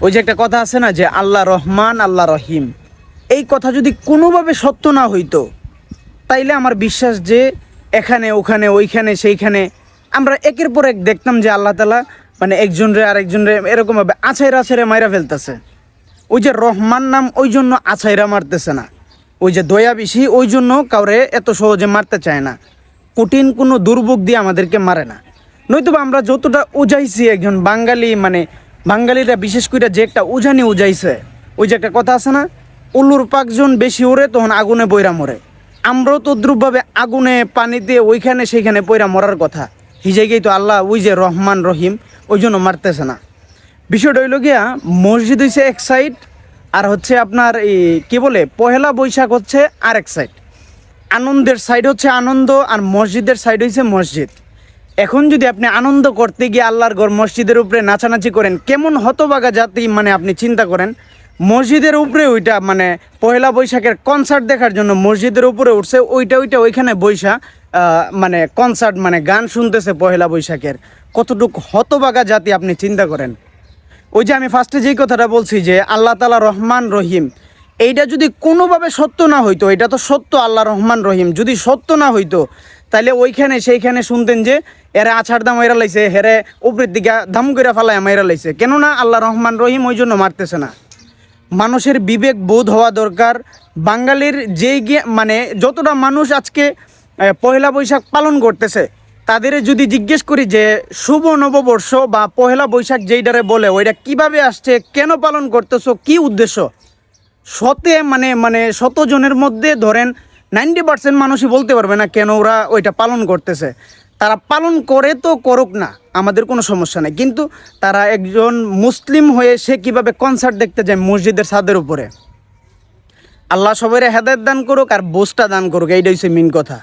ওই যে একটা কথা আছে না যে আল্লাহ রহমান আল্লাহ রহিম, এই কথা যদি কোনোভাবে সত্য না হইতো তাইলে আমার বিশ্বাস যে এখানে ওখানে ওইখানে সেইখানে আমরা একের পর এক দেখতাম যে আল্লাহ তাআলা মানে একজনরে আরেকজনরে এরকমভাবে আছাইরা আছাইরা মাইরা ফেলতেছে। ওই যে রহমান নাম ওই জন্য আছাইরা মারতেছে না, ওই যে দয়া বেশি ওই জন্য কাউরে এত সহজে মারতে চায় না, কঠিন কোনো দুর্ভোগ দিয়ে আমাদেরকে মারে না। নয়তোবা আমরা যতটা উজাইছি একজন বাঙালি মানে বাঙালিরা বিশেষ করে যে একটা উজানি উজাইছে, ওই যে একটা কথা আছে না, উলুর পাকজন বেশি ওরে তখন আগুনে বইরা মরে। আমরাও তদ্রুপভাবে আগুনে পানিতে ওইখানে সেইখানে পইরা মরার কথা, হিজাইগেই তো আল্লাহ ওই যে রহমান রহিম ওই জন্য মারতেছে না। বিষয়টা হইল গিয়া মসজিদ হইছে এক সাইড, আর হচ্ছে আপনার এই কী বলে পহেলা বৈশাখ হচ্ছে আর এক সাইড। আনন্দের সাইড হচ্ছে আনন্দ, আর মসজিদের সাইড হইছে মসজিদ। এখন যদি আপনি আনন্দ করতে গিয়ে আল্লাহর ঘর মসজিদের উপরে নাচানাচি করেন, কেমন হতবাগা জাতি মানে আপনি চিন্তা করেন। মসজিদের উপরে ওইটা মানে পহেলা বৈশাখের কনসার্ট দেখার জন্য মসজিদের উপরে উঠছে, ওইটা ওইখানে বৈশা মানে কনসার্ট মানে গান শুনতেছে পহেলা বৈশাখের। কতটুকু হতবাগা জাতি আপনি চিন্তা করেন। ওই যে আমি ফার্স্টে যেই কথাটা বলছি যে আল্লাহ তাআলা রহমান রহিম, এইটা যদি কোনোভাবে সত্য না হইতো, এটা তো সত্য আল্লাহ রহমান রহিম, যদি সত্য না হইতো তাইলে ওইখানে সেইখানে শুনতেন যে এরা আছাড় দাম মাইরা লাইছে, হেরে উপরের দিকে দাম করে ফালায় মাইরা লাইছে। কেননা আল্লাহ রহমান রহিম ওই জন্য মারতেছে না। মানুষের বিবেক বোধ হওয়া দরকার। বাঙালির যেই মানে যতটা মানুষ আজকে পহেলা বৈশাখ পালন করতেছে, তাদের যদি জিজ্ঞেস করি যে শুভ নববর্ষ বা পহেলা বৈশাখ যেইটারে বলে ওইটা কিভাবে আসছে, কেন পালন করতেছো, কি উদ্দেশ্য, মানে শতজনের মধ্যে ধরেন 90% মানুষই বলতে পারবে না কেন ওরা ওইটা পালন করতেছে। তারা পালন করে তো করুক না, আমাদের কোনো সমস্যা নেই, কিন্তু তারা একজন মুসলিম হয়ে সে কিভাবে কনসার্ট দেখতে যায় মসজিদের ছাদের উপরে। আল্লাহ সবাইরে হেদায়েত দান করুক আর বোঝটা দান করুক, এইটা হচ্ছে মেন কথা।